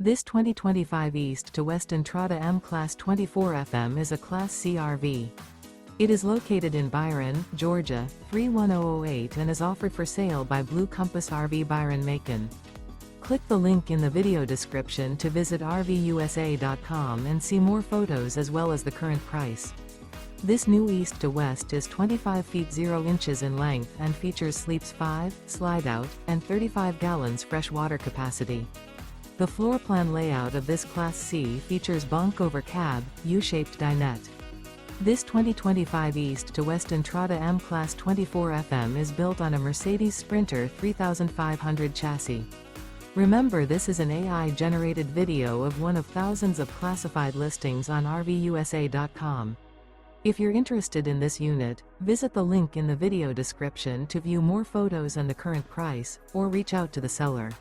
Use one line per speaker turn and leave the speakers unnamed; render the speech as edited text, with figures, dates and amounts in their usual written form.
This 2025 East to West Entrada M-Class 24 FM is a Class C RV. It is located in Byron, Georgia, 31008 and is offered for sale by Blue Compass RV Byron-Macon. Click the link in the video description to visit RVUSA.com and see more photos as well as the current price. This new East to West is 25 feet 0 inches in length and features sleeps 5, slide-out, and 35 gallons fresh water capacity. The floor plan layout of this Class C features Bunk Over Cab, U-shaped dinette. This 2025 East to West Entrada M-Class 24 FM is built on a Mercedes Sprinter 3500 chassis. Remember, this is an AI-generated video of one of thousands of classified listings on RVUSA.com. If you're interested in this unit, visit the link in the video description to view more photos and the current price, or reach out to the seller.